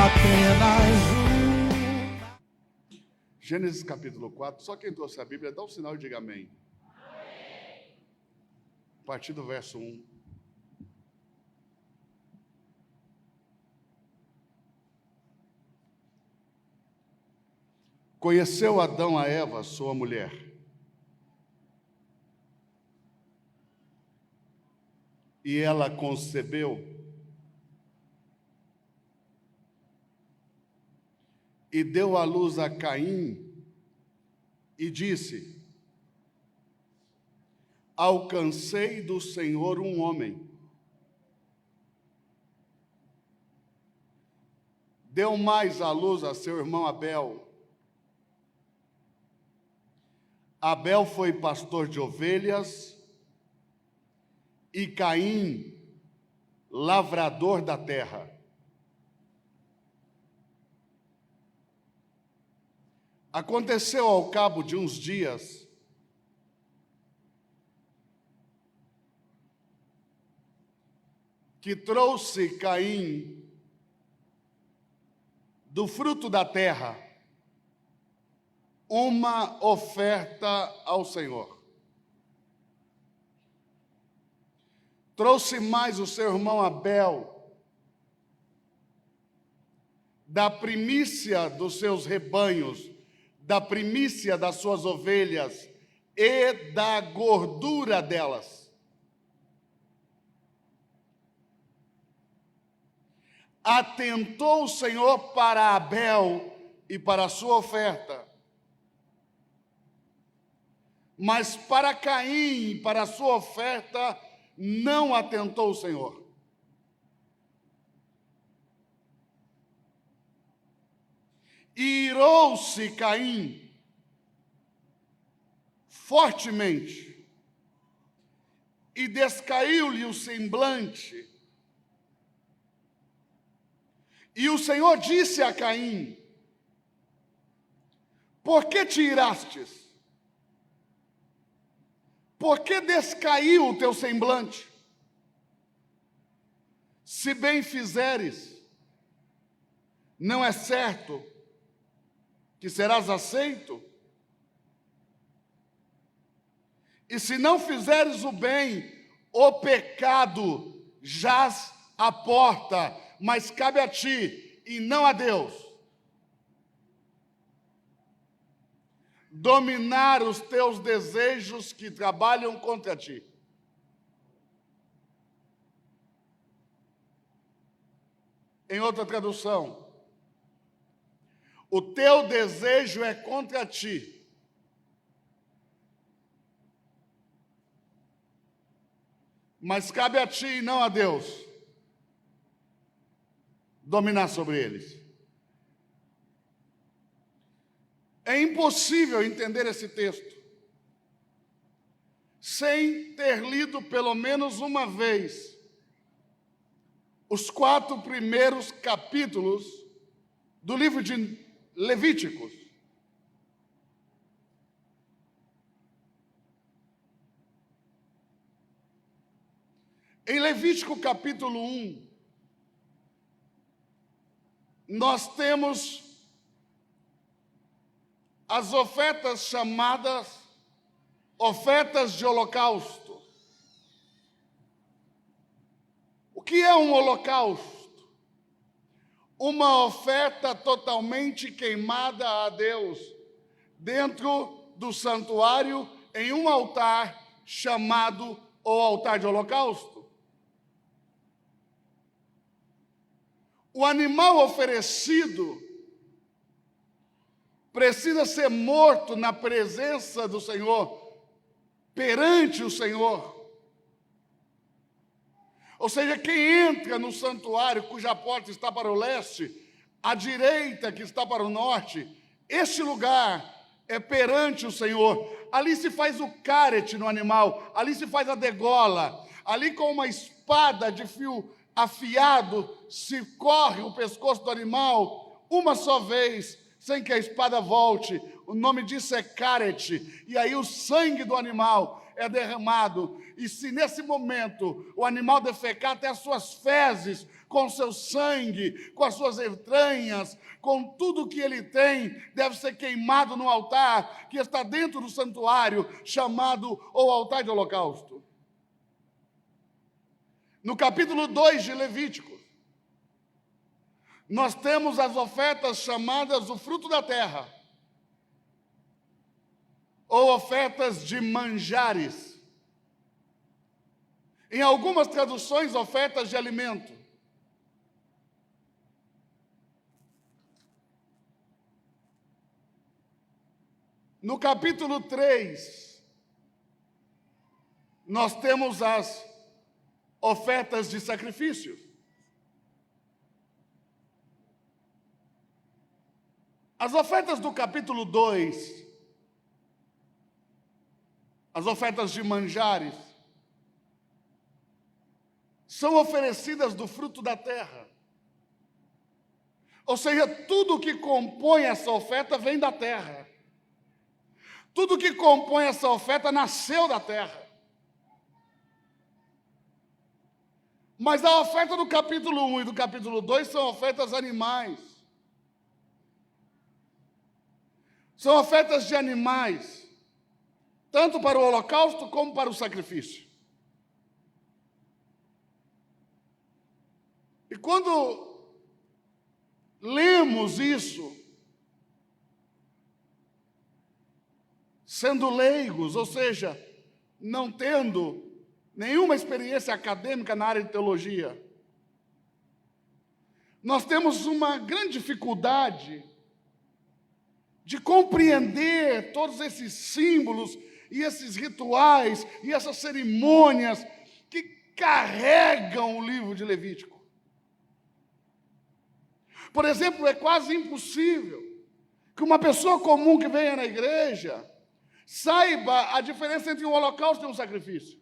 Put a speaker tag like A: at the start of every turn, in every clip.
A: apenas uma.
B: Gênesis capítulo 4, só quem trouxe a Bíblia, dá um sinal e diga amém. A partir do verso 1. Conheceu Adão a Eva, sua mulher. E ela concebeu e deu à luz a Caim e disse: alcancei do Senhor um homem. Deu mais à luz a seu irmão Abel. Abel foi pastor de ovelhas e Caim, lavrador da terra. Aconteceu ao cabo de uns dias que trouxe Caim do fruto da terra uma oferta ao Senhor. Trouxe mais o seu irmão Abel, da primícia dos seus rebanhos, da primícia das suas ovelhas e da gordura delas. Atentou o Senhor para Abel e para a sua oferta, mas para Caim e para a sua oferta não atentou o Senhor. E irou-se Caim fortemente e descaiu-lhe o semblante. E o Senhor disse a Caim: por que te irastes? Por que descaiu o teu semblante? Se bem fizeres, não é certo que serás aceito? E se não fizeres o bem, o pecado jaz à porta, mas cabe a ti e não a Deus dominar os teus desejos que trabalham contra ti. Em outra tradução, o teu desejo é contra ti. Mas cabe a ti e não a Deus dominar sobre eles. É impossível entender esse texto sem ter lido pelo menos uma vez os 4 primeiros capítulos do livro de Levíticos. Em Levítico capítulo 1, nós temos as ofertas chamadas ofertas de holocausto. O que é um holocausto? Uma oferta totalmente queimada a Deus, dentro do santuário, em um altar chamado o altar de holocausto. O animal oferecido precisa ser morto na presença do Senhor, perante o Senhor. Ou seja, quem entra no santuário, cuja porta está para o leste, a direita que está para o norte, este lugar é perante o Senhor. Ali se faz o carete no animal, ali se faz a degola, ali com uma espada de fio afiado se corre o pescoço do animal uma só vez, sem que a espada volte. O nome disso é carete. E aí o sangue do animal é derramado. E se nesse momento o animal defecar, até as suas fezes com seu sangue, com as suas entranhas, com tudo que ele tem, deve ser queimado no altar que está dentro do santuário, chamado o altar de holocausto. No capítulo 2 de Levítico, nós temos as ofertas chamadas o fruto da terra, ou ofertas de manjares. Em algumas traduções, ofertas de alimento. No capítulo 3, nós temos as ofertas de sacrifício. As ofertas do capítulo 2, as ofertas de manjares, são oferecidas do fruto da terra. Ou seja, tudo que compõe essa oferta vem da terra. Tudo que compõe essa oferta nasceu da terra. Mas a oferta do capítulo 1 e do capítulo 2 são ofertas animais. São ofertas de animais, tanto para o holocausto como para o sacrifício. E quando lemos isso, sendo leigos, ou seja, não tendo nenhuma experiência acadêmica na área de teologia, nós temos uma grande dificuldade de compreender todos esses símbolos e esses rituais e essas cerimônias que carregam o livro de Levítico. Por exemplo, é quase impossível que uma pessoa comum que venha na igreja saiba a diferença entre um holocausto e um sacrifício.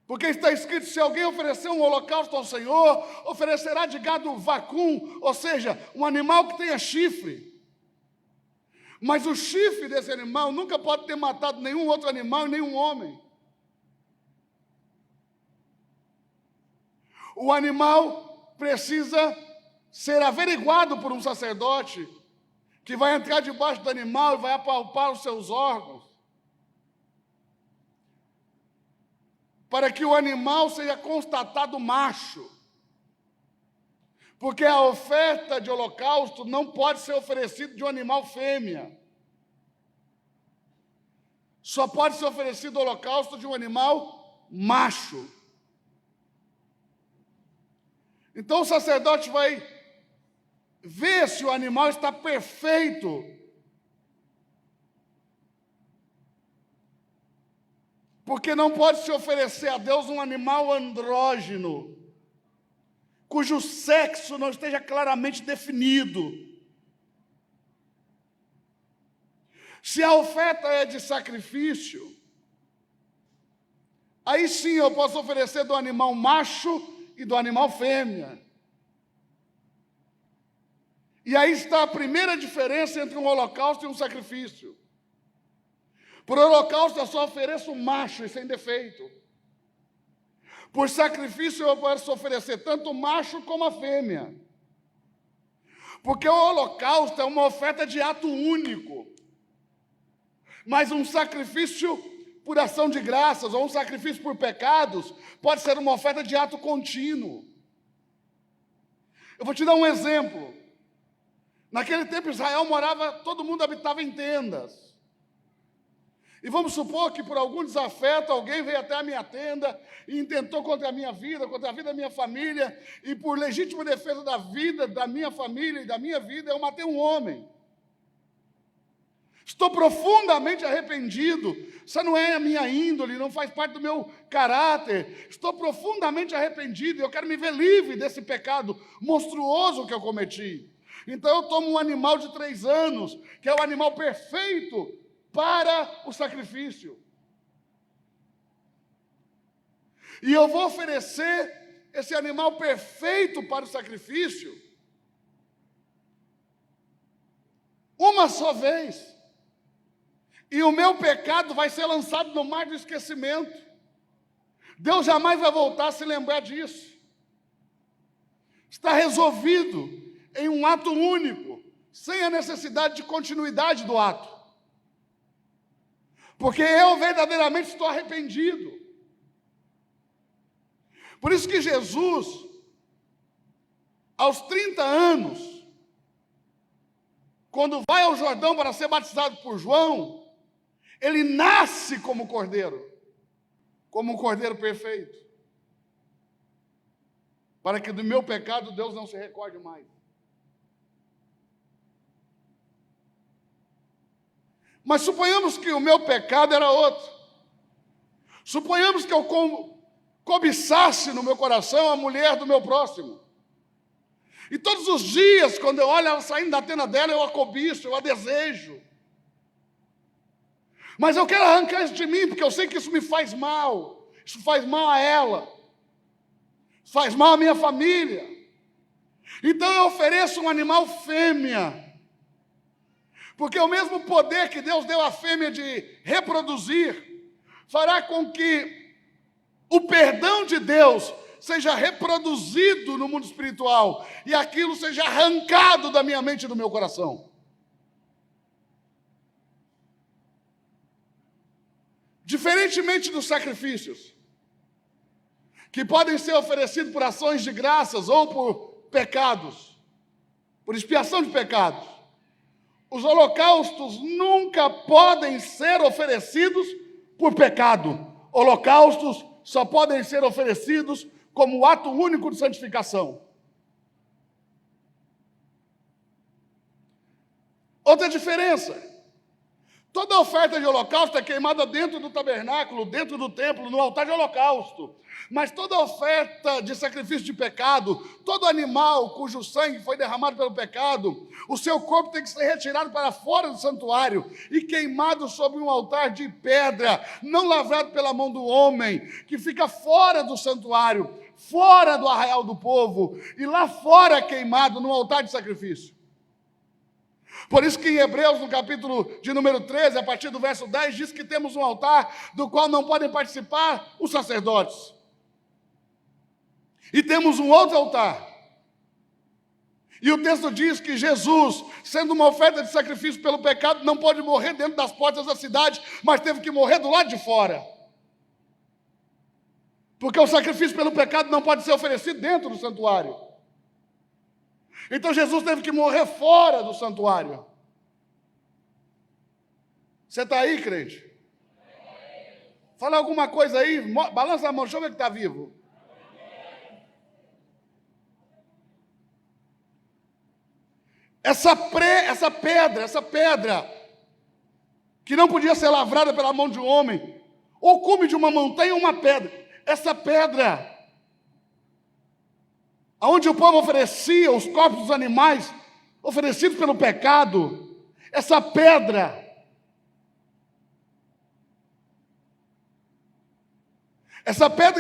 B: Porque está escrito, se alguém oferecer um holocausto ao Senhor, oferecerá de gado vacum, ou seja, um animal que tenha chifre. Mas o chifre desse animal nunca pode ter matado nenhum outro animal e nenhum homem. O animal precisa ser averiguado por um sacerdote, que vai entrar debaixo do animal e vai apalpar os seus órgãos, para que o animal seja constatado macho. Porque a oferta de holocausto não pode ser oferecida de um animal fêmea. Só pode ser oferecido o holocausto de um animal macho. Então o sacerdote vai ver se o animal está perfeito. Porque não pode se oferecer a Deus um animal andrógeno, cujo sexo não esteja claramente definido. Se a oferta é de sacrifício, aí sim eu posso oferecer do animal macho e do animal fêmea. E aí está a primeira diferença entre um holocausto e um sacrifício. Por holocausto eu só ofereço um macho e sem defeito. Por sacrifício eu posso oferecer tanto o macho como a fêmea. Porque o holocausto é uma oferta de ato único. Mas um sacrifício por ação de graças ou um sacrifício por pecados pode ser uma oferta de ato contínuo. Eu vou te dar um exemplo. Naquele tempo Israel morava, todo mundo habitava em tendas. E vamos supor que por algum desafeto alguém veio até a minha tenda e intentou contra a minha vida, contra a vida da minha família, e por legítima defesa da vida da minha família e da minha vida, eu matei um homem. Estou profundamente arrependido. Isso não é a minha índole, não faz parte do meu caráter. Estou profundamente arrependido e eu quero me ver livre desse pecado monstruoso que eu cometi. Então eu tomo um animal de 3 anos, que é o animal perfeito para o sacrifício. E eu vou oferecer esse animal perfeito para o sacrifício uma só vez. E o meu pecado vai ser lançado no mar do esquecimento. Deus jamais vai voltar a se lembrar disso. Está resolvido em um ato único, sem a necessidade de continuidade do ato. Porque eu verdadeiramente estou arrependido. Por isso que Jesus, aos 30 anos, quando vai ao Jordão para ser batizado por João, ele nasce como um cordeiro perfeito, para que do meu pecado Deus não se recorde mais. Mas suponhamos que o meu pecado era outro. Suponhamos que eu cobiçasse no meu coração a mulher do meu próximo. E todos os dias, quando eu olho ela saindo da tenda dela, eu a cobiço, eu a desejo. Mas eu quero arrancar isso de mim, porque eu sei que isso me faz mal. Isso faz mal a ela. Isso faz mal à minha família. Então eu ofereço um animal fêmea. Porque o mesmo poder que Deus deu à fêmea de reproduzir, fará com que o perdão de Deus seja reproduzido no mundo espiritual e aquilo seja arrancado da minha mente e do meu coração. Diferentemente dos sacrifícios, que podem ser oferecidos por ações de graças ou por pecados, por expiação de pecados, os holocaustos nunca podem ser oferecidos por pecado. Holocaustos só podem ser oferecidos como ato único de santificação. Outra diferença: toda oferta de holocausto é queimada dentro do tabernáculo, dentro do templo, no altar de holocausto. Mas toda oferta de sacrifício de pecado, todo animal cujo sangue foi derramado pelo pecado, o seu corpo tem que ser retirado para fora do santuário e queimado sobre um altar de pedra, não lavrado pela mão do homem, que fica fora do santuário, fora do arraial do povo, e lá fora queimado no altar de sacrifício. Por isso que em Hebreus, no capítulo de número 13, a partir do verso 10, diz que temos um altar do qual não podem participar os sacerdotes. E temos um outro altar. E o texto diz que Jesus, sendo uma oferta de sacrifício pelo pecado, não pode morrer dentro das portas da cidade, mas teve que morrer do lado de fora. Porque o sacrifício pelo pecado não pode ser oferecido dentro do santuário. Então Jesus teve que morrer fora do santuário. Você está aí, crente? Fala alguma coisa aí, balança a mão, deixa eu ver que está vivo. Essa pedra, que não podia ser lavrada pela mão de um homem, ou cume de uma montanha uma pedra. Essa pedra, onde o povo oferecia os corpos dos animais oferecidos pelo pecado, essa pedra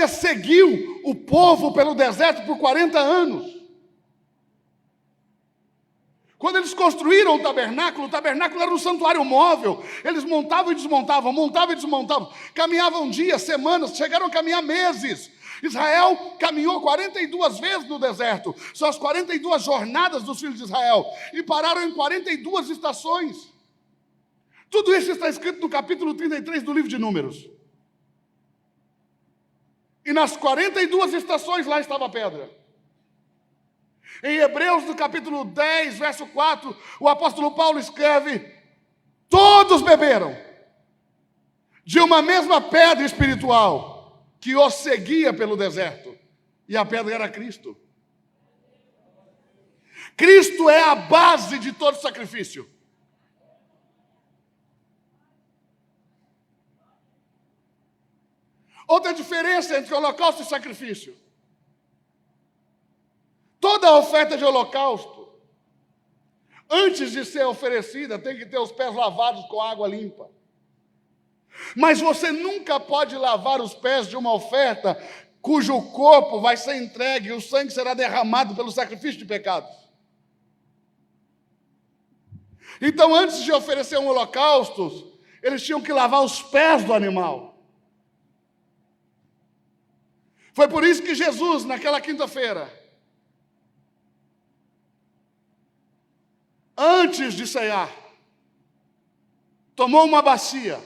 B: seguiu o povo pelo deserto por 40 anos. Quando eles construíram o tabernáculo era um santuário móvel. Eles montavam e desmontavam, caminhavam dias, semanas, chegaram a caminhar meses. Israel caminhou 42 vezes no deserto. São as 42 jornadas dos filhos de Israel. E pararam em 42 estações. Tudo isso está escrito no capítulo 33 do livro de Números. E nas 42 estações lá estava a pedra. Em Hebreus, no capítulo 10, verso 4, o apóstolo Paulo escreve: todos beberam de uma mesma pedra espiritual que os seguia pelo deserto. E a pedra era Cristo. Cristo é a base de todo sacrifício. Outra diferença entre holocausto e sacrifício: toda oferta de holocausto, antes de ser oferecida, tem que ter os pés lavados com água limpa. Mas você nunca pode lavar os pés de uma oferta cujo corpo vai ser entregue e o sangue será derramado pelo sacrifício de pecados. Então, antes de oferecer um holocausto, eles tinham que lavar os pés do animal. Foi por isso que Jesus, naquela quinta-feira, antes de ceiar, tomou uma bacia,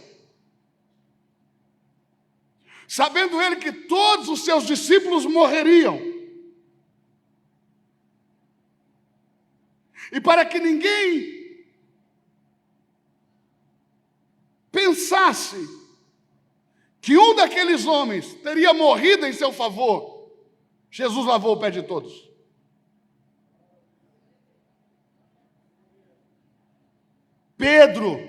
B: sabendo ele que todos os seus discípulos morreriam. E para que ninguém pensasse que um daqueles homens teria morrido em seu favor, Jesus lavou o pé de todos. Pedro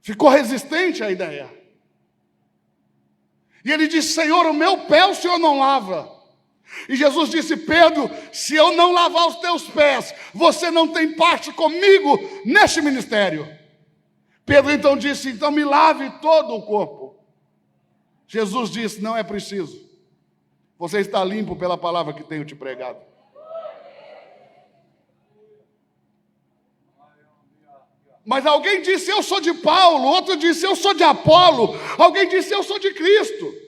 B: ficou resistente à ideia. E ele disse: Senhor, o meu pé o Senhor não lava. E Jesus disse: Pedro, se eu não lavar os teus pés, você não tem parte comigo neste ministério. Pedro então disse: então me lave todo o corpo. Jesus disse: não é preciso. Você está limpo pela palavra que tenho te pregado. Mas alguém disse: eu sou de Paulo. Outro disse: eu sou de Apolo. Alguém disse: eu sou de Cristo.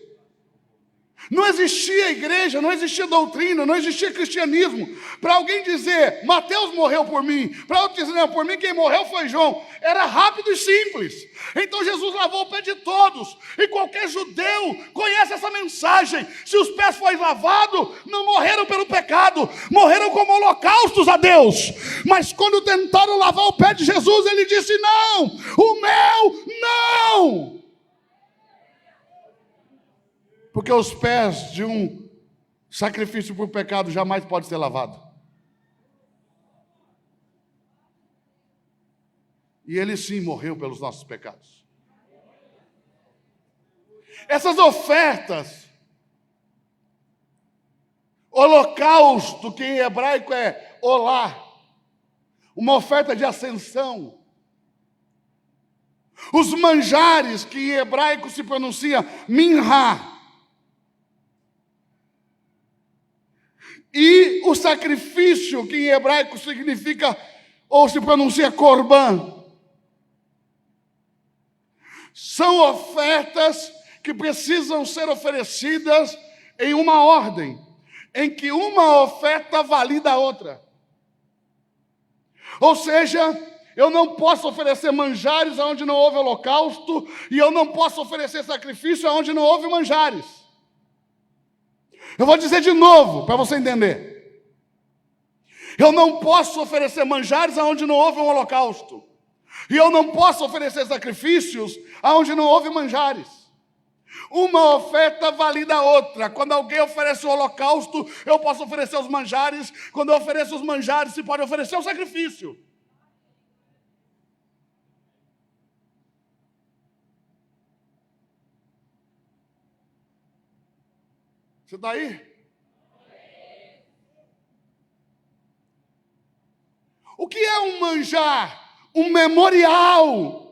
B: Não existia igreja, não existia doutrina, não existia cristianismo. Para alguém dizer: Mateus morreu por mim, para outro dizer: não, por mim quem morreu foi João. Era rápido e simples. Então Jesus lavou o pé de todos. E qualquer judeu conhece essa mensagem. Se os pés foram lavados, não morreram pelo pecado, morreram como holocaustos a Deus. Mas quando tentaram lavar o pé de Jesus, ele disse: não, o meu não. Porque os pés de um sacrifício por pecado jamais pode ser lavado. E ele sim morreu pelos nossos pecados. Essas ofertas, holocausto, que em hebraico é olá, uma oferta de ascensão. Os manjares, que em hebraico se pronuncia minhá. E o sacrifício, que em hebraico significa, ou se pronuncia korban, são ofertas que precisam ser oferecidas em uma ordem, em que uma oferta valida a outra. Ou seja, eu não posso oferecer manjares onde não houve holocausto, e eu não posso oferecer sacrifício onde não houve manjares. Eu vou dizer de novo, para você entender. Eu não posso oferecer manjares onde não houve um holocausto. E eu não posso oferecer sacrifícios onde não houve manjares. Uma oferta valida a outra. Quando alguém oferece o holocausto, eu posso oferecer os manjares. Quando eu ofereço os manjares, se pode oferecer o sacrifício. Você está aí? O que é um manjar? Um memorial.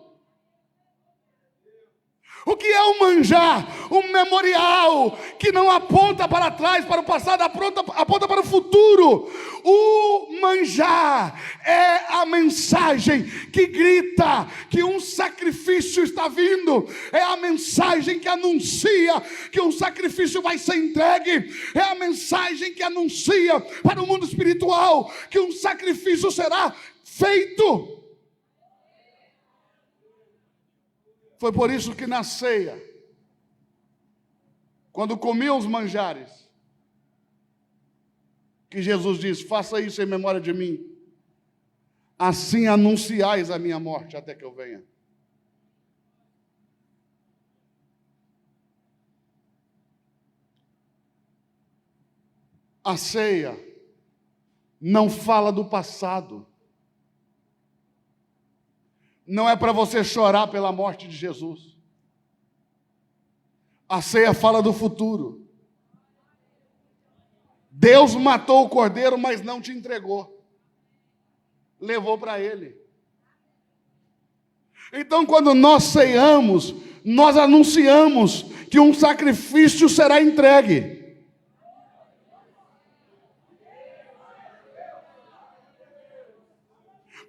B: O que é um manjar? Um memorial que não aponta para trás, para o passado, aponta para o futuro. O manjar é a mensagem que grita que um sacrifício está vindo. É a mensagem que anuncia que um sacrifício vai ser entregue. É a mensagem que anuncia para o mundo espiritual que um sacrifício será feito. Foi por isso que na ceia, quando comiam os manjares, que Jesus disse: faça isso em memória de mim, assim anunciais a minha morte até que eu venha. A ceia não fala do passado. Não é para você chorar pela morte de Jesus. A ceia fala do futuro. Deus matou o cordeiro, mas não te entregou. Levou para ele. Então, quando nós ceiamos, nós anunciamos que um sacrifício será entregue.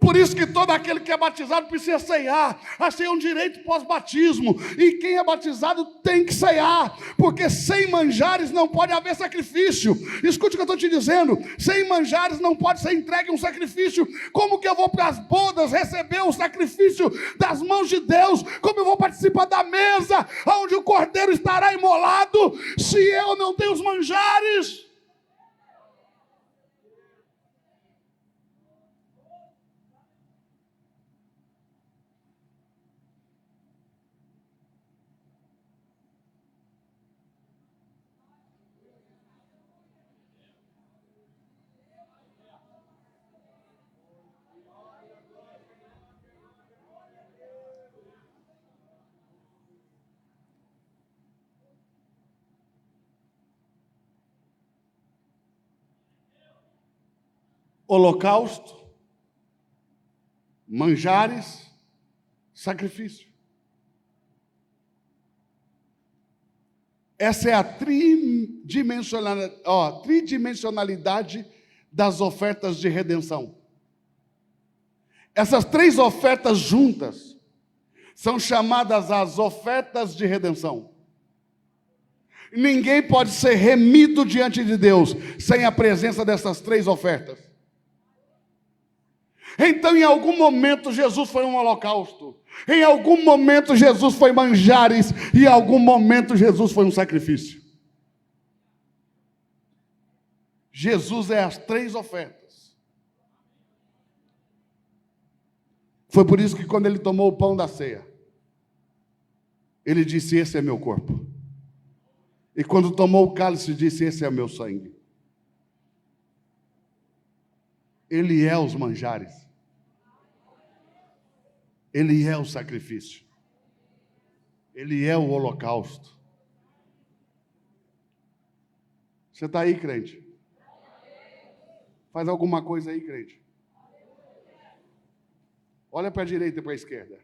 B: Por isso que todo aquele que é batizado precisa ceiar. A ceia é um direito pós-batismo. E quem é batizado tem que ceiar. Porque sem manjares não pode haver sacrifício. Escute o que eu estou te dizendo. Sem manjares não pode ser entregue um sacrifício. Como que eu vou para as bodas receber o sacrifício das mãos de Deus? Como eu vou participar da mesa onde o cordeiro estará imolado se eu não tenho os manjares? Holocausto, manjares, sacrifício. Essa é a tridimensionalidade das ofertas de redenção. Essas três ofertas juntas são chamadas as ofertas de redenção. Ninguém pode ser remido diante de Deus sem a presença dessas três ofertas. Então, em algum momento, Jesus foi um holocausto. Em algum momento, Jesus foi manjares. E em algum momento, Jesus foi um sacrifício. Jesus é as três ofertas. Foi por isso que quando ele tomou o pão da ceia, ele disse: esse é meu corpo. E quando tomou o cálice, disse: esse é meu sangue. Ele é os manjares. Ele é o sacrifício. Ele é o holocausto. Você está aí, crente? Faz alguma coisa aí, crente. Olha para a direita e para a esquerda.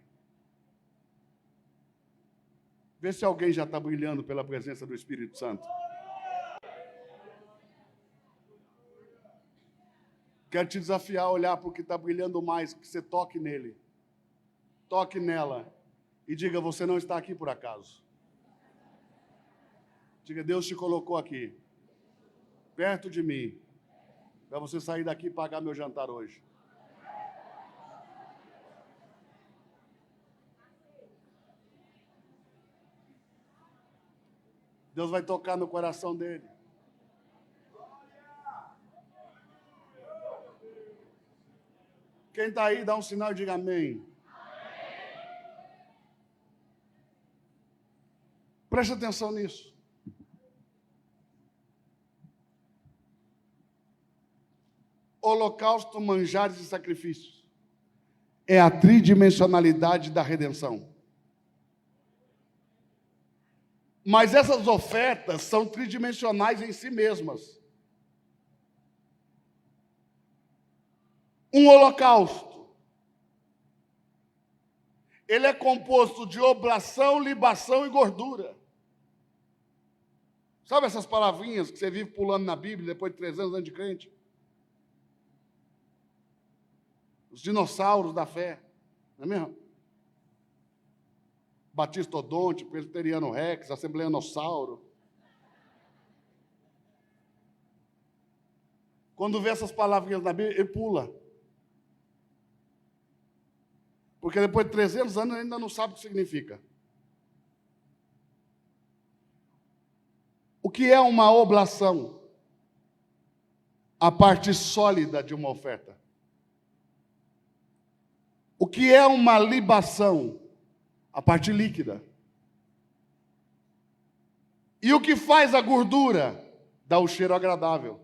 B: Vê se alguém já está brilhando pela presença do Espírito Santo. Quero te desafiar a olhar para o que está brilhando mais, que você toque nele. Toque nela e diga: você não está aqui por acaso. Diga: Deus te colocou aqui, perto de mim, para você sair daqui e pagar meu jantar hoje. Deus vai tocar no coração dele. Quem está aí, dá um sinal e diga amém. Preste atenção nisso. Holocausto, manjares e sacrifícios é a tridimensionalidade da redenção. Mas essas ofertas são tridimensionais em si mesmas. Um holocausto, ele é composto de oblação, libação e gordura. Sabe essas palavrinhas que você vive pulando na Bíblia depois de 300 anos de crente? Os dinossauros da fé, não é mesmo? Batista Odonte, Presbiteriano Rex, Assembleanossauro. Quando vê essas palavrinhas na Bíblia, ele pula. Porque depois de 300 anos ele ainda não sabe o que significa. O que é uma oblação? A parte sólida de uma oferta. O que é uma libação? A parte líquida. E o que faz a gordura? Dá o cheiro agradável.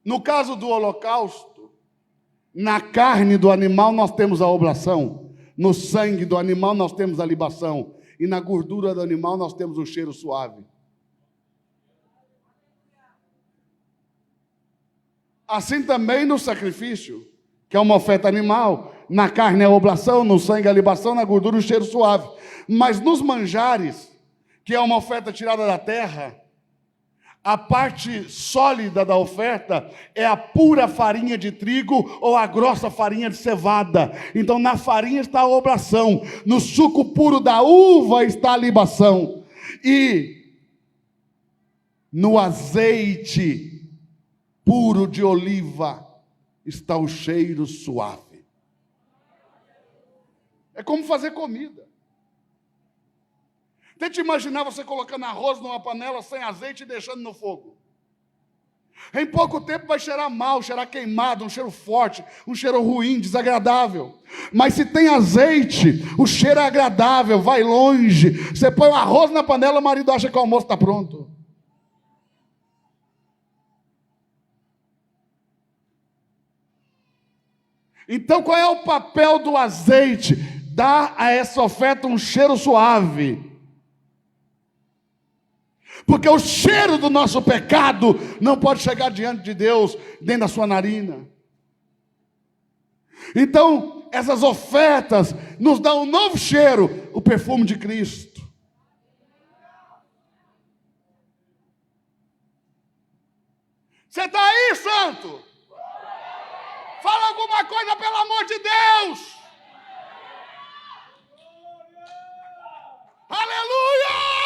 B: No caso do holocausto, na carne do animal nós temos a oblação, no sangue do animal nós temos a libação, e na gordura do animal nós temos um cheiro suave. Assim também no sacrifício, que é uma oferta animal, na carne é a oblação, no sangue a libação, na gordura o cheiro suave. Mas nos manjares, que é uma oferta tirada da terra, A parte sólida da oferta é a pura farinha de trigo ou a grossa farinha de cevada. Então, na farinha está a oblação, no suco puro da uva está a libação, e no azeite puro de oliva está o cheiro suave. É como fazer comida. Tente imaginar você colocando arroz numa panela sem azeite e deixando no fogo. Em pouco tempo vai cheirar mal, cheirar queimado, um cheiro forte, um cheiro ruim, desagradável. Mas se tem azeite, o cheiro é agradável, vai longe. Você põe o arroz na panela, o marido acha que o almoço está pronto. Então qual é o papel do azeite? Dar a essa oferta um cheiro suave. Porque o cheiro do nosso pecado não pode chegar diante de Deus, dentro da sua narina. Então, essas ofertas nos dão um novo cheiro, o perfume de Cristo. Você está aí, santo? Fala alguma coisa, pelo amor de Deus! Aleluia!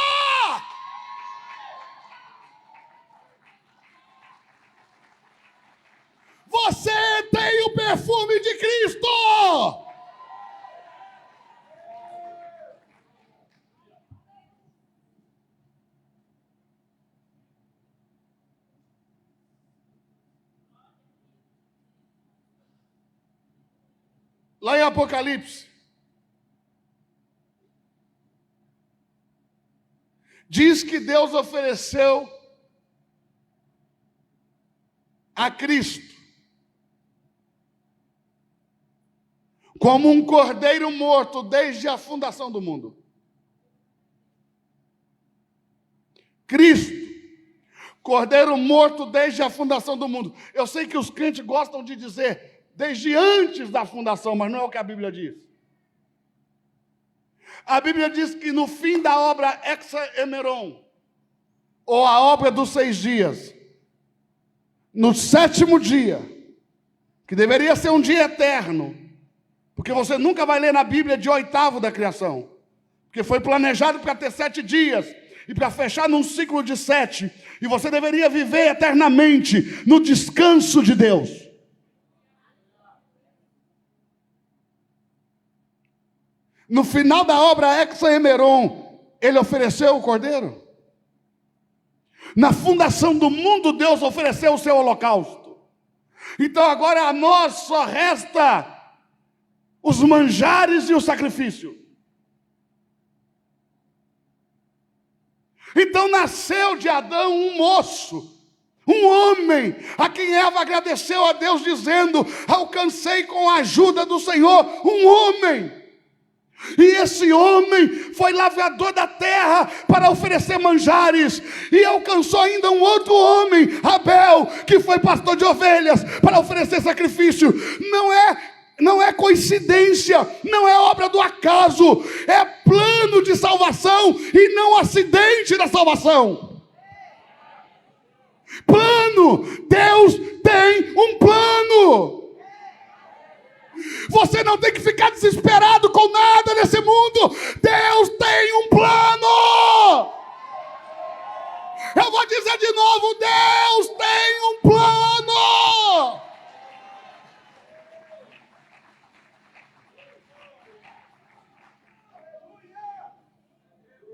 B: Você tem o perfume de Cristo! Lá em Apocalipse, diz que Deus ofereceu a Cristo como um cordeiro morto desde a fundação do mundo. Cristo, cordeiro morto desde a fundação do mundo. Eu sei que os crentes gostam de dizer desde antes da fundação, mas não é o que a Bíblia diz. A Bíblia diz que no fim da obra Exa-Emeron, ou a obra dos 6 dias, no 7º dia, que deveria ser um dia eterno, porque você nunca vai ler na Bíblia de 8º da criação, porque foi planejado para ter 7 dias, e para fechar num ciclo de 7, e você deveria viver eternamente no descanso de Deus. No final da obra Exa-Emeron, ele ofereceu o cordeiro. Na fundação do mundo, Deus ofereceu o seu holocausto. Então agora a nós só resta os manjares e o sacrifício. Então nasceu de Adão um moço, um homem, a quem Eva agradeceu a Deus dizendo: alcancei com a ajuda do Senhor um homem. E esse homem foi lavrador da terra para oferecer manjares, e alcançou ainda um outro homem, Abel, que foi pastor de ovelhas, para oferecer sacrifício. Não é coincidência, não é obra do acaso, é plano de salvação e não acidente da salvação. Plano, Deus tem um plano. Você não tem que ficar desesperado com nada nesse mundo. Deus tem um plano. Eu vou dizer de novo: Deus tem um plano.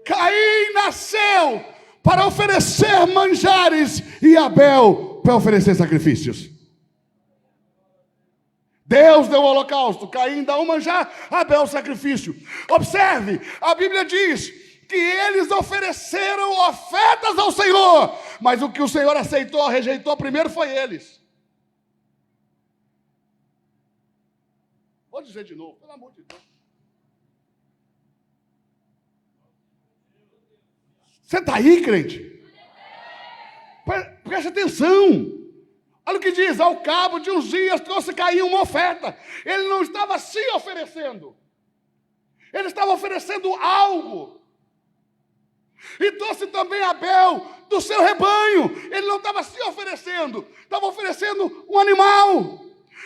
B: Caim nasceu para oferecer manjares e Abel para oferecer sacrifícios. Deus deu o holocausto, Caim dá um manjar, Abel o sacrifício. Observe, a Bíblia diz que eles ofereceram ofertas ao Senhor, mas o que o Senhor aceitou, rejeitou primeiro foi eles. Vou dizer de novo, pelo amor de Deus. Você está aí, crente? Preste atenção. Olha o que diz: ao cabo de uns dias trouxe Caim uma oferta. Ele não estava se oferecendo, ele estava oferecendo algo. E trouxe também Abel do seu rebanho. Ele não estava se oferecendo, estava oferecendo um animal.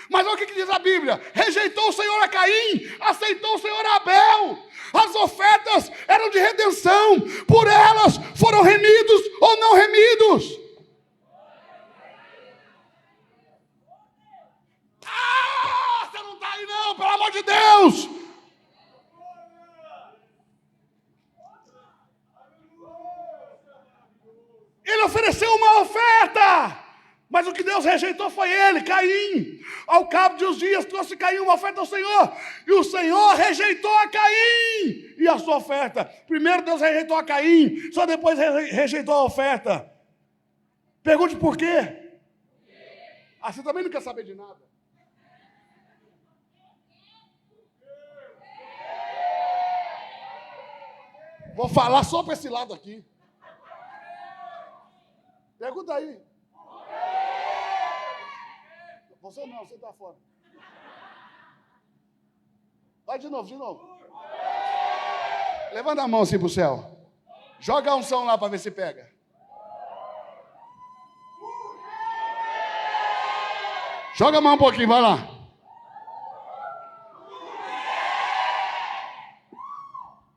B: Mas olha o que diz a Bíblia: rejeitou o Senhor a Caim, aceitou o Senhor a Abel. As ofertas eram de redenção, por elas foram remidos ou não remidos. Você não está aí não, pelo amor de Deus. Ele ofereceu uma oferta, mas o que Deus rejeitou foi ele, Caim. Ao cabo de uns dias trouxe Caim uma oferta ao Senhor, e o Senhor rejeitou a Caim e a sua oferta. Primeiro Deus rejeitou a Caim, só depois rejeitou a oferta. Pergunte por quê? Você também não quer saber de nada. Vou falar só para esse lado aqui. Pergunta aí. Você não, você está fora. Vai de novo. Levanta a mão assim para o céu. Joga a unção lá para ver se pega. Joga a mão um pouquinho, vai lá.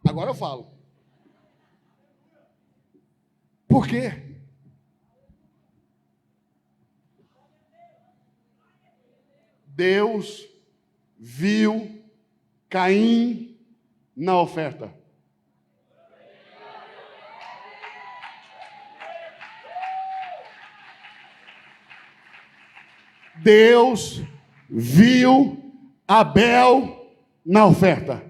B: Agora eu falo. Por quê? Deus viu Caim na oferta. Deus viu Abel na oferta.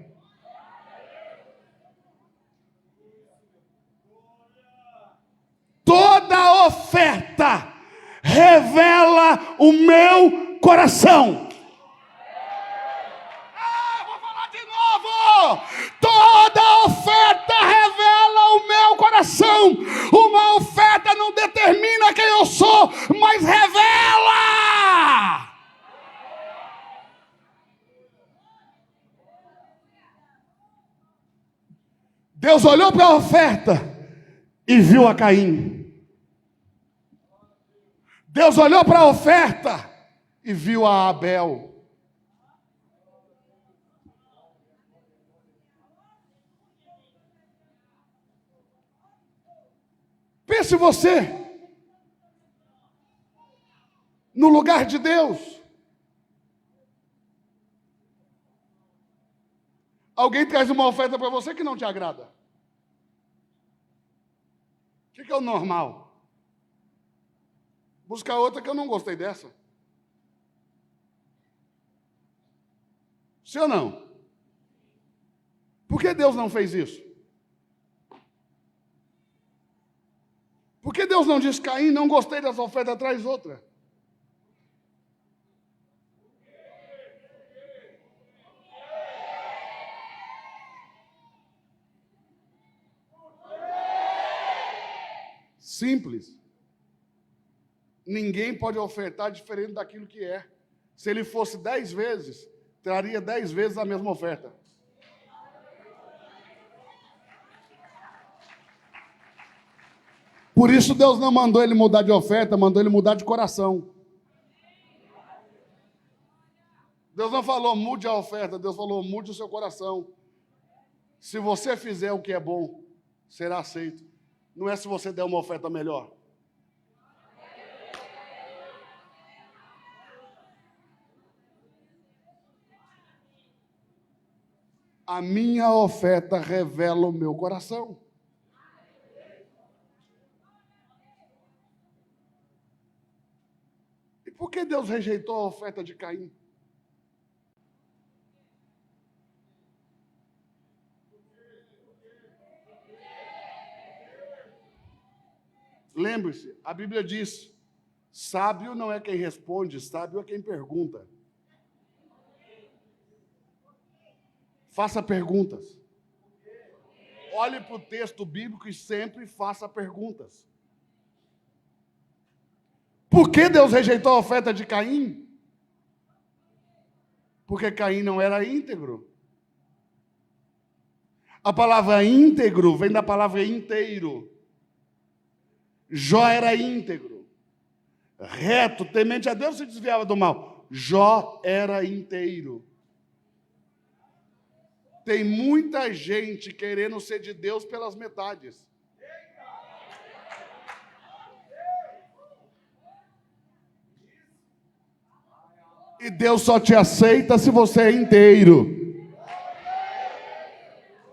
B: Toda oferta revela o meu coração. Vou falar de novo. Toda oferta revela o meu coração. Uma oferta não determina quem eu sou, mas revela. Deus olhou para a oferta e viu a Caim. Deus olhou para a oferta e viu a Abel. Pense você no lugar de Deus. Alguém traz uma oferta para você que não te agrada. O que é o normal? Buscar outra que eu não gostei dessa. Sim ou não? Por que Deus não fez isso? Por que Deus não disse, Caim, não gostei dessa oferta, traz outra? Simples. Ninguém pode ofertar diferente daquilo que é. Se ele fosse 10 vezes, traria 10 vezes a mesma oferta. Por isso Deus não mandou ele mudar de oferta, mandou ele mudar de coração. Deus não falou mude a oferta, Deus falou mude o seu coração. Se você fizer o que é bom, será aceito. Não é se você der uma oferta melhor. A minha oferta revela o meu coração. E por que Deus rejeitou a oferta de Caim? Lembre-se, a Bíblia diz, sábio não é quem responde, sábio é quem pergunta. Faça perguntas. Olhe para o texto bíblico e sempre faça perguntas. Por que Deus rejeitou a oferta de Caim? Porque Caim não era íntegro. A palavra íntegro vem da palavra inteiro. Jó era íntegro, reto, temente a Deus, se desviava do mal. Jó era inteiro. Tem muita gente querendo ser de Deus pelas metades. E Deus só te aceita se você é inteiro.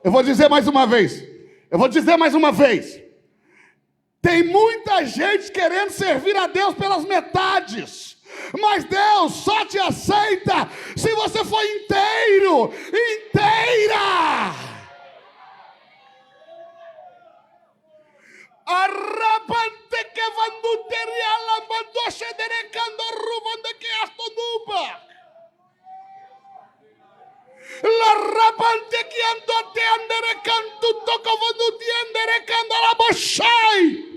B: Eu vou dizer mais uma vez. Tem muita gente querendo servir a Deus pelas metades. Mas Deus só te aceita se você for inteiro, inteira. Arrabante que vandu teriala mandou xederecando rubando que astonuba. La rabante que andou te anderecando toca vandu te anderecando la bochai.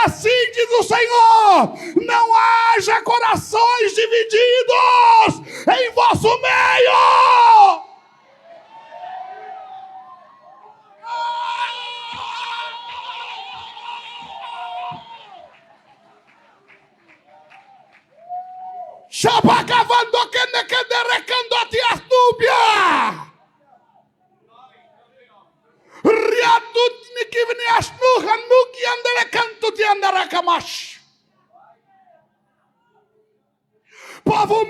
B: Assim diz o Senhor: não haja corações divididos em vosso meio. Chavacavando que ne quederecando a ti astúbia. Povo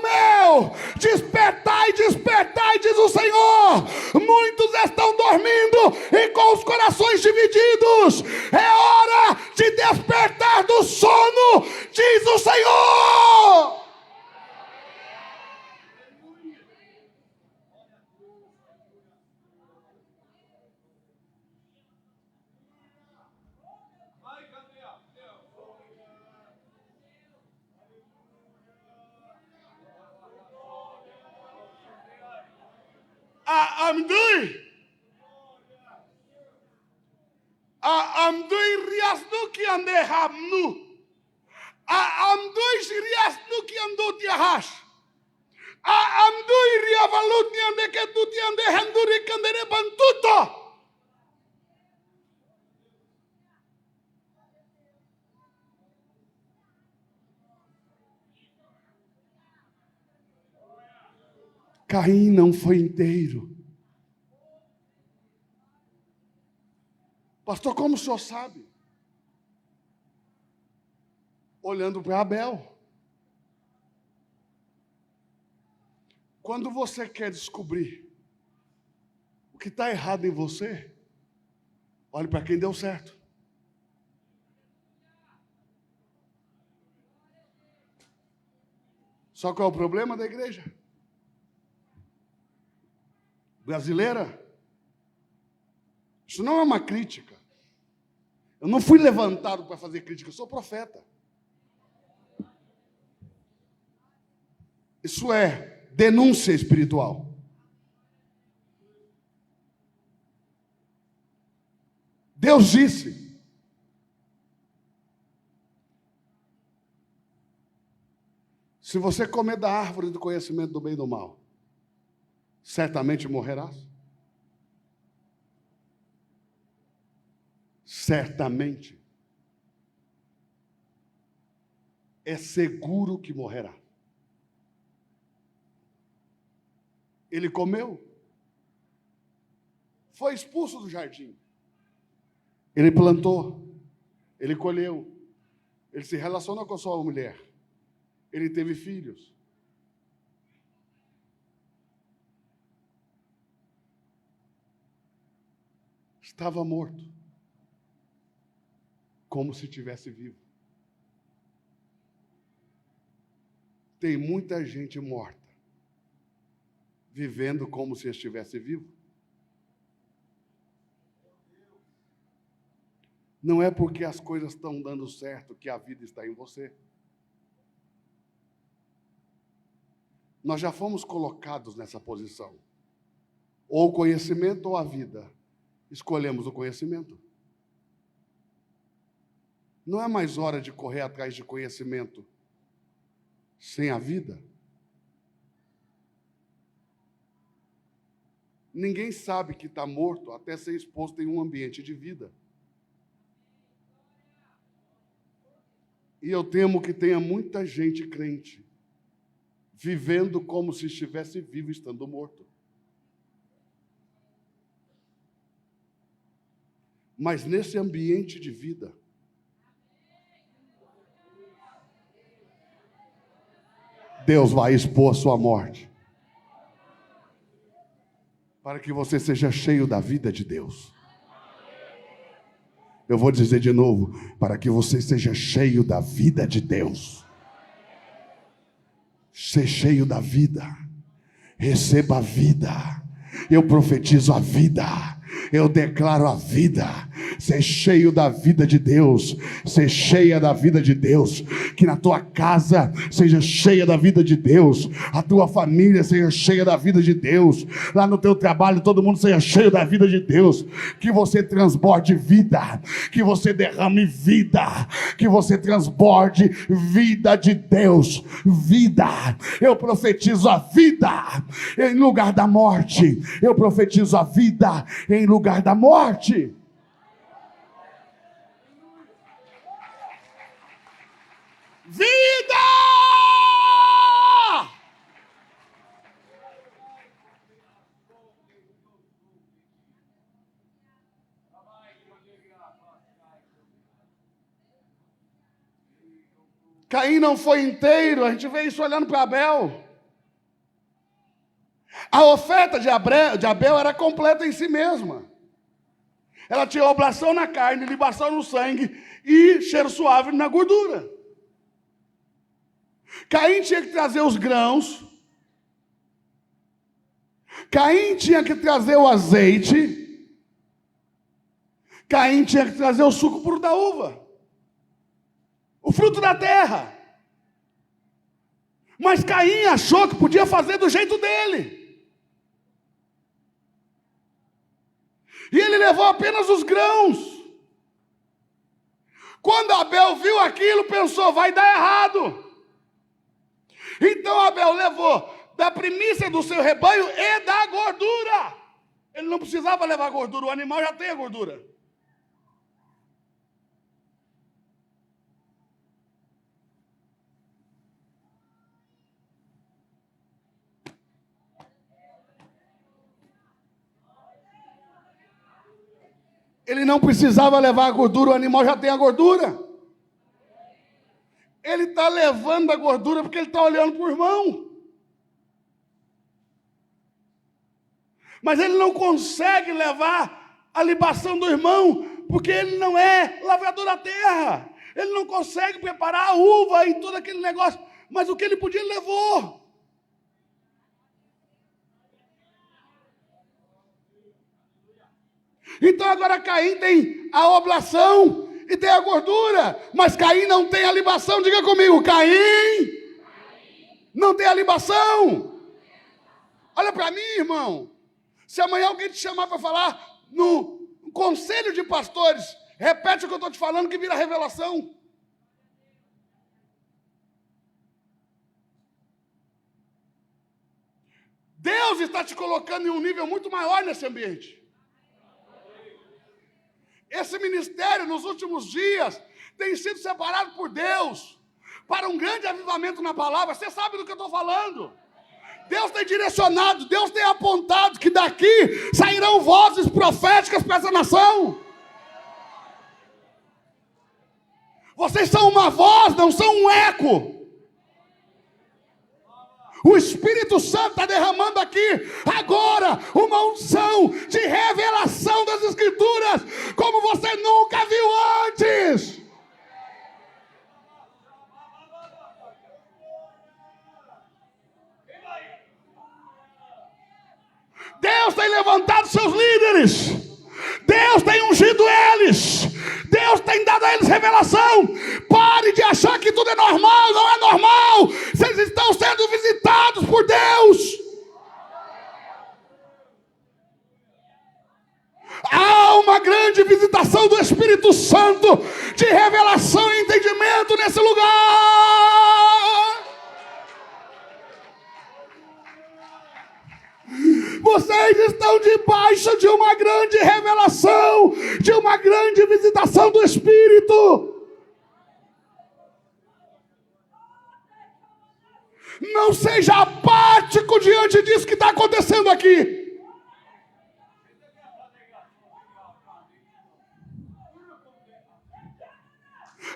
B: meu, despertai, despertai, diz o Senhor. Muitos estão dormindo e com os corações divididos. É hora de despertar do sono, diz o Senhor. Amdui riasnu que ande hamnu. Amdui riasnu que andou te arras. Amdui riavalut ni ande que tu te ande handuri candere bantuto. Caim não foi inteiro. Pastor, como o senhor sabe? Olhando para Abel. Quando você quer descobrir o que está errado em você, olhe para quem deu certo. Só qual é o problema da igreja brasileira? Isso não é uma crítica. Eu não fui levantado para fazer crítica, eu sou profeta. Isso é denúncia espiritual. Deus disse: se você comer da árvore do conhecimento do bem e do mal, certamente morrerás. Certamente. É seguro que morrerá. Ele comeu. Foi expulso do jardim. Ele plantou. Ele colheu. Ele se relacionou com a sua mulher. Ele teve filhos. Estava morto. Como se estivesse vivo. Tem muita gente morta, vivendo como se estivesse vivo. Não é porque as coisas estão dando certo que a vida está em você. Nós já fomos colocados nessa posição. Ou o conhecimento ou a vida. Escolhemos o conhecimento. Não é mais hora de correr atrás de conhecimento. sem a vida? Ninguém sabe que está morto até ser exposto em um ambiente de vida. E eu temo que tenha muita gente crente vivendo como se estivesse vivo estando morto. Mas nesse ambiente de vida, Deus vai expor a sua morte, para que você seja cheio da vida de Deus. Eu vou dizer de novo, para que você seja cheio da vida de Deus. Ser cheio da vida. Receba a vida. Eu profetizo a vida. Eu declaro a vida. Ser cheio da vida de Deus. Ser cheia da vida de Deus. Que na tua casa seja cheia da vida de Deus. A tua família seja cheia da vida de Deus. Lá no teu trabalho todo mundo seja cheio da vida de Deus. Que você transborde vida. Que você derrame vida. Que você transborde vida de Deus. Vida. Eu profetizo a vida em lugar da morte. Eu profetizo a vida em lugar da morte. Vida! Caim não foi inteiro, a gente vê isso olhando para Abel. A oferta de Abel era completa em si mesma. Ela tinha oblação na carne, libação no sangue e cheiro suave na gordura. Caim tinha que trazer os grãos. Caim tinha que trazer o azeite. Caim tinha que trazer o suco puro da uva. O fruto da terra. Mas Caim achou que podia fazer do jeito dele. E ele levou apenas os grãos. Quando Abel viu aquilo, pensou, vai dar errado. Então Abel levou da primícia do seu rebanho e da gordura. Ele não precisava levar gordura, o animal já tem a gordura. Ele não precisava levar a gordura, o animal já tem a gordura. Ele está levando a gordura porque ele está olhando para o irmão. Mas ele não consegue levar a libação do irmão, porque ele não é lavrador da terra. Ele não consegue preparar a uva e todo aquele negócio. Mas o que ele podia, ele levou. Então agora Caim tem a oblação e tem a gordura, mas Caim não tem a libação. Diga comigo, Caim não tem a libação. Olha para mim, irmão. Se amanhã alguém te chamar para falar no conselho de pastores, repete o que eu estou te falando que vira revelação. Deus está te colocando em um nível muito maior nesse ambiente. Esse ministério, nos últimos dias, tem sido separado por Deus para um grande avivamento na palavra. Você sabe do que eu estou falando. Deus tem direcionado, Deus tem apontado que daqui sairão vozes proféticas para essa nação. Vocês são uma voz, não são um eco. O Espírito Santo está derramando aqui, agora, uma unção de revelação das Escrituras, como você nunca viu antes. Deus tem levantado seus líderes. Deus tem ungido eles. Deus tem dado a eles revelação. Pare de achar que tudo é normal. Não é normal. Vocês estão sendo visitados por Deus. Há uma grande visitação do Espírito Santo de revelação e entendimento nesse lugar. Vocês estão debaixo de uma grande revelação, de uma grande visitação do Espírito. Não seja apático diante disso que está acontecendo aqui.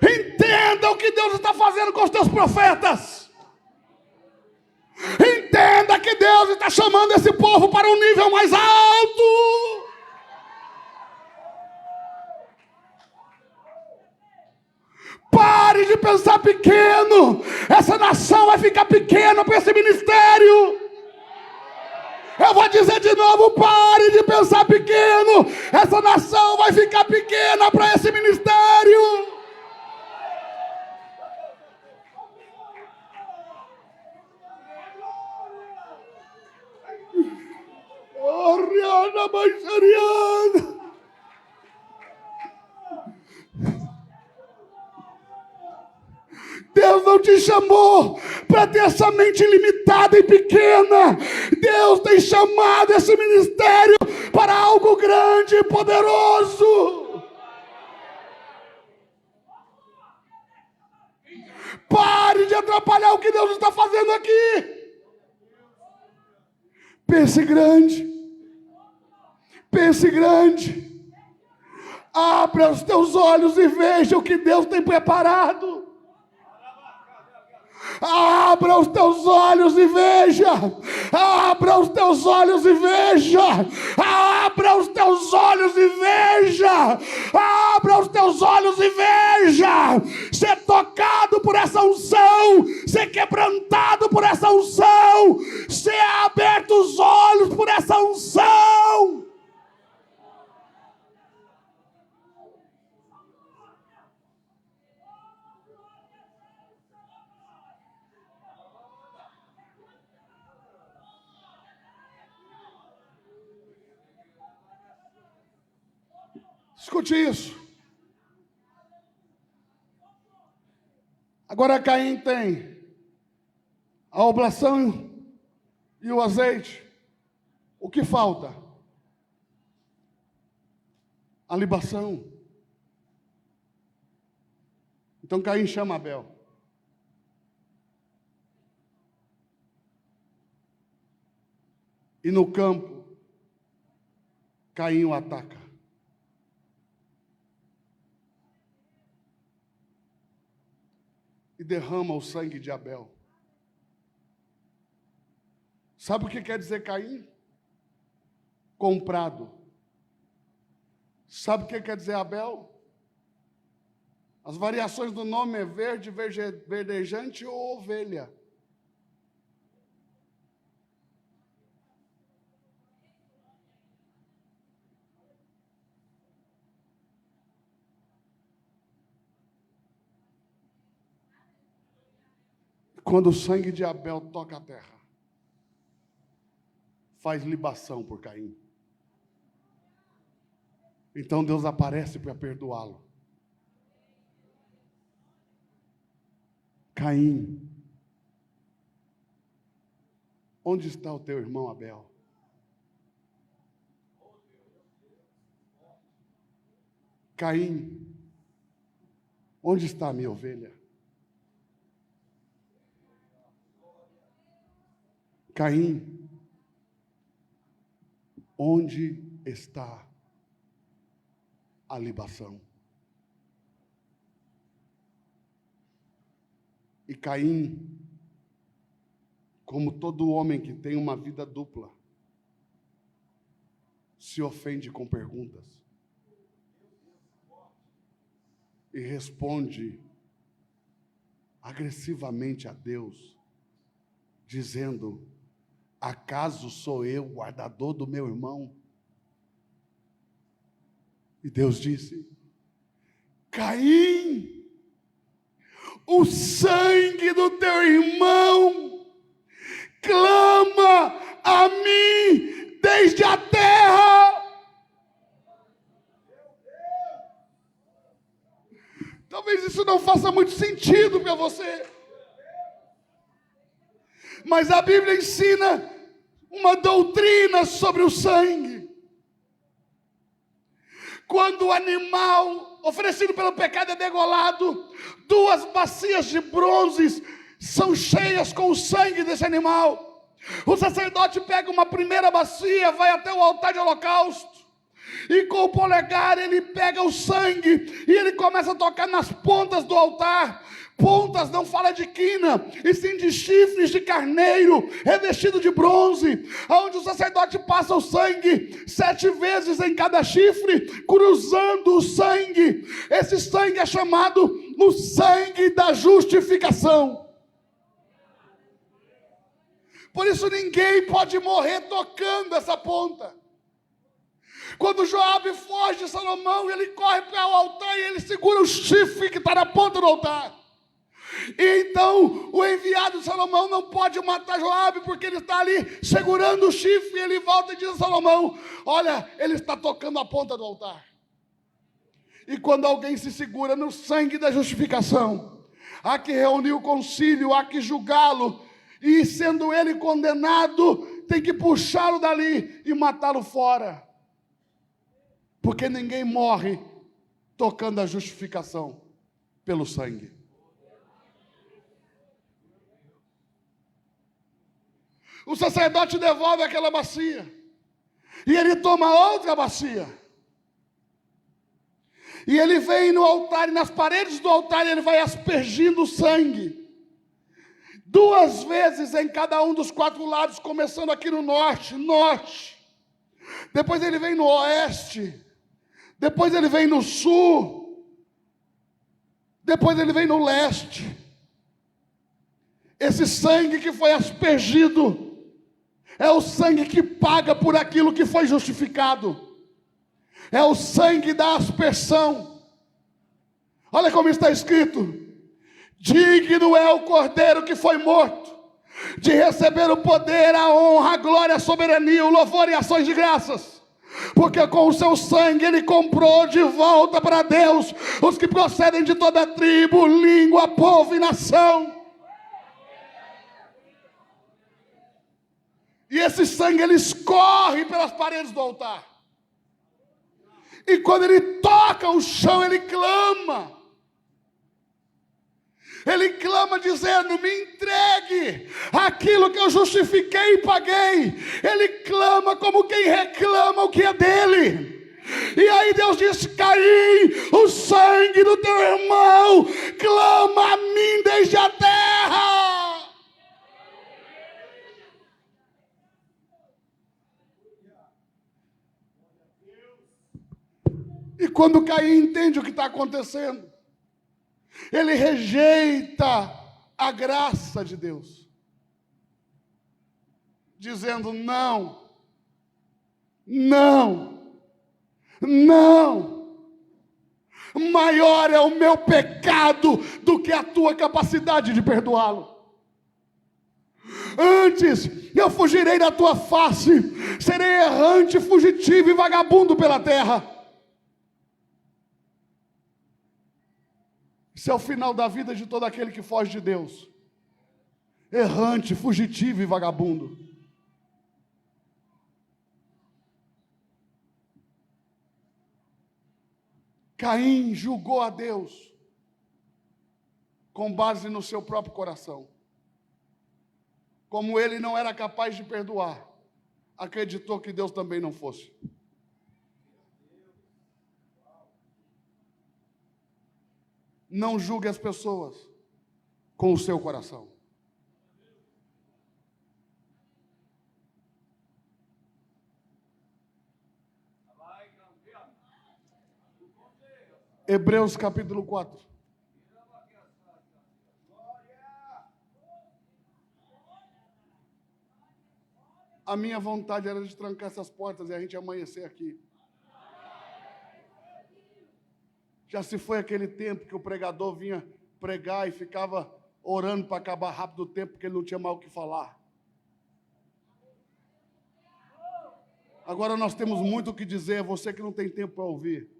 B: Entenda o que Deus está fazendo com os teus profetas. Entenda que Deus está chamando esse povo para um nível mais alto. Pare de pensar pequeno. Essa nação vai ficar pequena para esse ministério. Eu vou dizer de novo, pare de pensar pequeno. Essa nação vai ficar pequena para esse ministério. Oh, Rihanna, Baixariana. Deus não te chamou para ter essa mente limitada e pequena. Deus tem chamado esse ministério para algo grande e poderoso. Pare de atrapalhar o que Deus está fazendo aqui. Pense grande. Pense grande. Abra os teus olhos e veja o que Deus tem preparado. Abra os teus olhos e veja. Abra os teus olhos e veja. Abra os teus olhos e veja. Abra os teus olhos e veja. Ser tocado por essa unção. Ser quebrantado por essa unção. Ser aberto os olhos por essa unção. Escute isso. Agora Caim tem a oblação e o azeite. O que falta? A libação. Então Caim chama Abel. E no campo, Caim o ataca. E derrama o sangue de Abel. Sabe o que quer dizer Caim? Comprado. Sabe o que quer dizer Abel? As variações do nome é verde, verdejante ou ovelha. Quando o sangue de Abel toca a terra, faz libação por Caim. Então Deus aparece para perdoá-lo. Caim, onde está o teu irmão Abel? Caim, onde está a minha ovelha? Caim, onde está a libação? E Caim, como todo homem que tem uma vida dupla, se ofende com perguntas e responde agressivamente a Deus, dizendo: acaso sou eu o guardador do meu irmão? E Deus disse: Caim, o sangue do teu irmão clama a mim desde a terra. Talvez isso não faça muito sentido para você. Mas a Bíblia ensina uma doutrina sobre o sangue. Quando o animal oferecido pelo pecado é degolado, 2 bacias de bronze são cheias com o sangue desse animal. O sacerdote pega uma primeira bacia, vai até o altar de holocausto, e com o polegar ele pega o sangue, e ele começa a tocar nas pontas do altar. Pontas não fala de quina, e sim de chifres de carneiro, revestido de bronze, onde o sacerdote passa o sangue 7 vezes em cada chifre, cruzando o sangue. Esse sangue é chamado o sangue da justificação. Por isso ninguém pode morrer tocando essa ponta. Quando Joabe foge de Salomão, ele corre para o altar e ele segura o chifre que está na ponta do altar. E então o enviado de Salomão não pode matar Joabe, porque ele está ali segurando o chifre. E ele volta e diz a Salomão: olha, ele está tocando a ponta do altar. E quando alguém se segura no sangue da justificação, há que reunir o concílio, há que julgá-lo, e sendo ele condenado, tem que puxá-lo dali e matá-lo fora, porque ninguém morre tocando a justificação pelo sangue. O sacerdote devolve aquela bacia, e ele toma outra bacia, e ele vem no altar, e nas paredes do altar ele vai aspergindo o sangue, 2 vezes em cada um dos 4 lados, começando aqui no norte, depois ele vem no oeste, depois ele vem no sul, depois ele vem no leste. Esse sangue que foi aspergido é o sangue que paga por aquilo que foi justificado. É o sangue da aspersão. Olha como está escrito: digno é o cordeiro que foi morto, de receber o poder, a honra, a glória, a soberania, o louvor e ações de graças. Porque com o seu sangue ele comprou de volta para Deus os que procedem de toda tribo, língua, povo e nação. E esse sangue ele escorre pelas paredes do altar. E quando ele toca o chão, ele clama. Ele clama dizendo: me entregue aquilo que eu justifiquei e paguei. Ele clama como quem reclama o que é dele. E aí Deus diz: Caim, o sangue do teu irmão clama a mim desde a terra. E quando Caim entende o que está acontecendo, ele rejeita a graça de Deus, dizendo: não, maior é o meu pecado do que a tua capacidade de perdoá-lo. Antes eu fugirei da tua face, serei errante, fugitivo e vagabundo pela terra. Esse é o final da vida de todo aquele que foge de Deus: errante, fugitivo e vagabundo. Caim julgou a Deus com base no seu próprio coração. Como ele não era capaz de perdoar, acreditou que Deus também não fosse. Não julgue as pessoas com o seu coração. Hebreus capítulo 4. A minha vontade era de trancar essas portas e a gente amanhecer aqui. Já se foi aquele tempo que o pregador vinha pregar e ficava orando para acabar rápido o tempo, porque ele não tinha mais o que falar. Agora nós temos muito o que dizer, é você que não tem tempo para ouvir.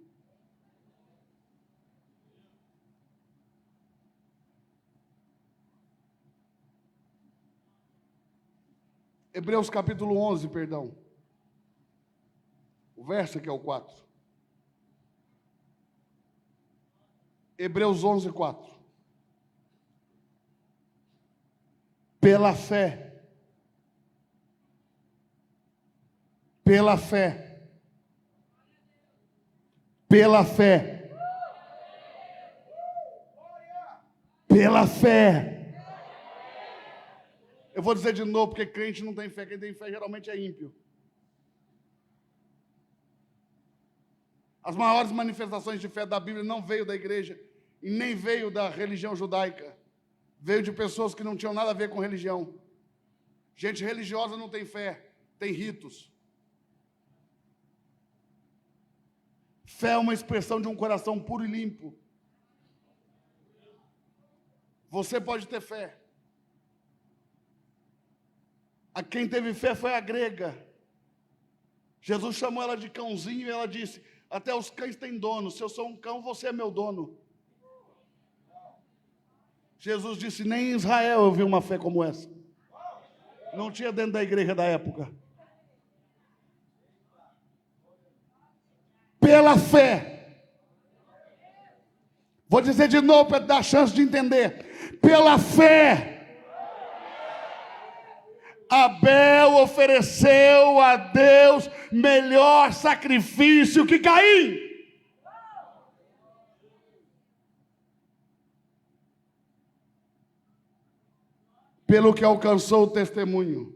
B: Hebreus capítulo 11, perdão. O verso aqui é o 4. Hebreus 11, 4. Pela fé, pela fé, pela fé, pela fé. Eu vou dizer de novo, porque crente não tem fé. Quem tem fé geralmente é ímpio. As maiores manifestações de fé da Bíblia não veio da igreja e nem veio da religião judaica. Veio de pessoas que não tinham nada a ver com religião. Gente religiosa não tem fé, tem ritos. Fé é uma expressão de um coração puro e limpo. Você pode ter fé. A quem teve fé foi a grega. Jesus chamou ela de cãozinho e ela disse: até os cães têm dono. Se eu sou um cão, você é meu dono. Jesus disse: nem em Israel eu vi uma fé como essa. Não tinha dentro da igreja da época. Pela fé. Vou dizer de novo para dar chance de entender. Pela fé. Abel ofereceu a Deus melhor sacrifício que Caim. Pelo que alcançou o testemunho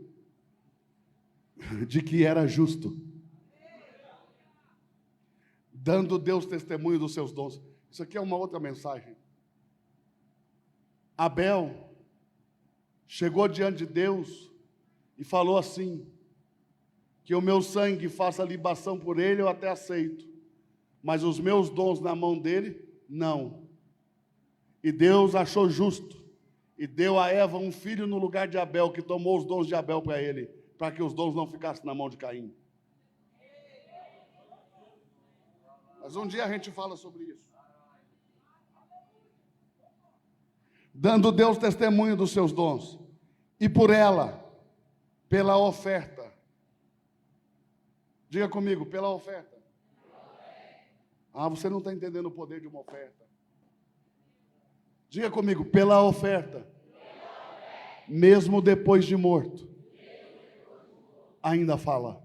B: de que era justo, dando Deus testemunho dos seus dons. Isso aqui é uma outra mensagem. Abel chegou diante de Deus e falou assim: que o meu sangue faça libação por ele, eu até aceito, mas os meus dons na mão dele, não. E Deus achou justo e deu a Eva um filho no lugar de Abel, que tomou os dons de Abel para ele, para que os dons não ficassem na mão de Caim. Mas um dia a gente fala sobre isso. Dando Deus testemunho dos seus dons, e por ela, pela oferta. Diga comigo, pela oferta. Ah, você não está entendendo o poder de uma oferta. Diga comigo, pela oferta. Mesmo depois de morto, ainda fala.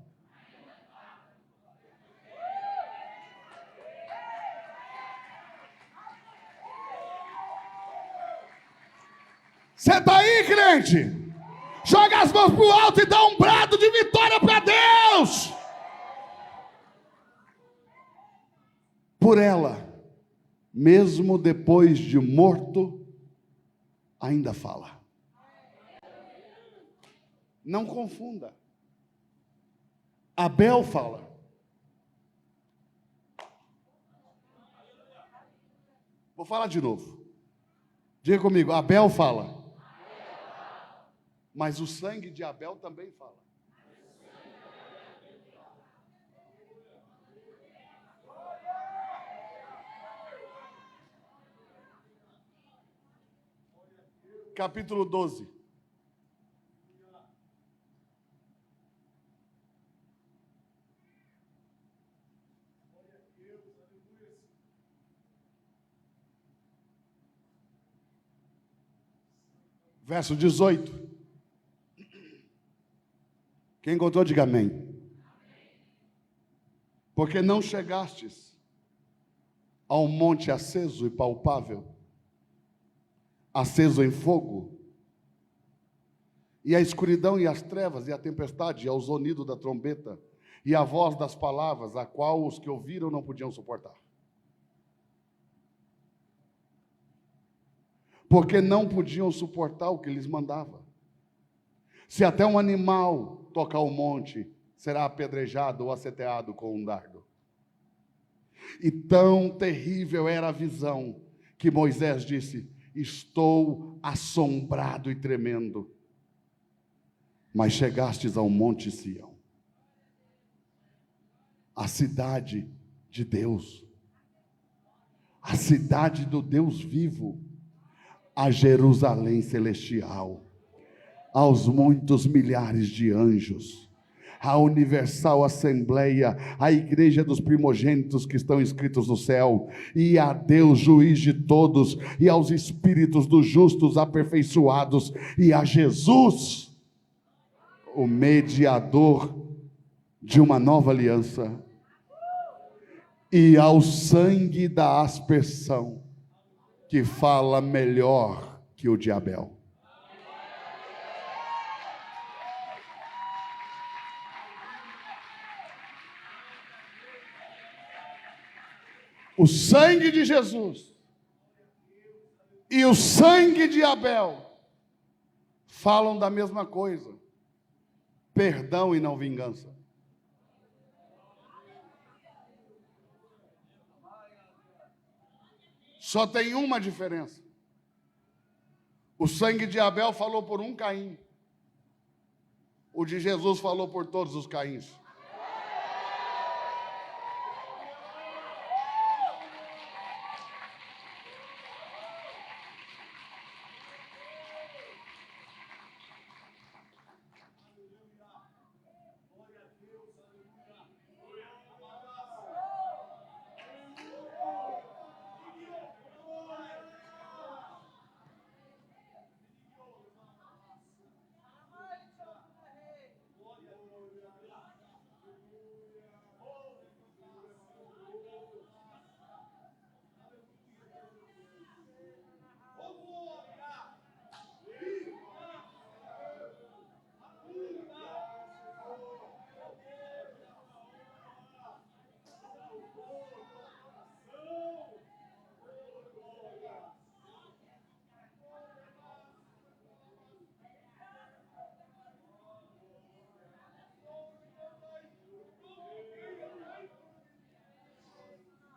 B: Você está aí, crente? Joga as mãos para o alto e dá um brado de vitória para Deus. Por ela, mesmo depois de morto, ainda fala. Não confunda. Abel fala. Vou falar de novo. Diga comigo, Abel fala. Mas o sangue de Abel também fala. Capítulo 12. Verso 18. Quem encontrou, diga amém. Porque não chegastes a um monte aceso e palpável, aceso em fogo, e a escuridão e as trevas e a tempestade e ao zunido da trombeta e a voz das palavras, a qual os que ouviram não podiam suportar. Porque não podiam suportar o que lhes mandava. Se até um animal tocar o monte, será apedrejado ou aceteado com um dardo. E tão terrível era a visão, que Moisés disse: estou assombrado e tremendo. Mas chegastes ao monte Sião, a cidade de Deus, a cidade do Deus vivo, a Jerusalém celestial, aos muitos milhares de anjos, à universal assembleia, à igreja dos primogênitos que estão inscritos no céu, e a Deus, juiz de todos, e aos espíritos dos justos aperfeiçoados, e a Jesus, o mediador de uma nova aliança, e ao sangue da aspersão, que fala melhor que o de Abel. O sangue de Jesus e o sangue de Abel falam da mesma coisa: perdão e não vingança. Só tem uma diferença: o sangue de Abel falou por um Caim, o de Jesus falou por todos os Caíns.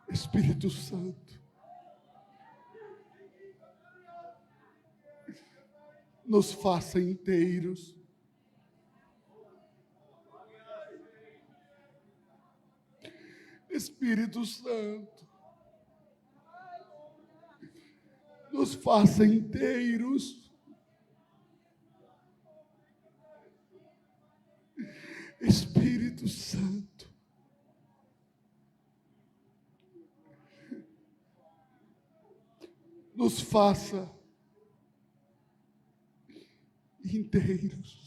B: Espírito Santo, nos faça inteiros. Espírito Santo, nos faça inteiros. Espírito Santo, nos faça inteiros.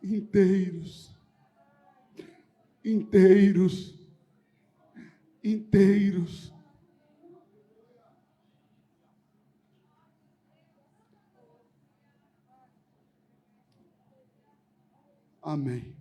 B: Inteiros, inteiros, inteiros. Amém.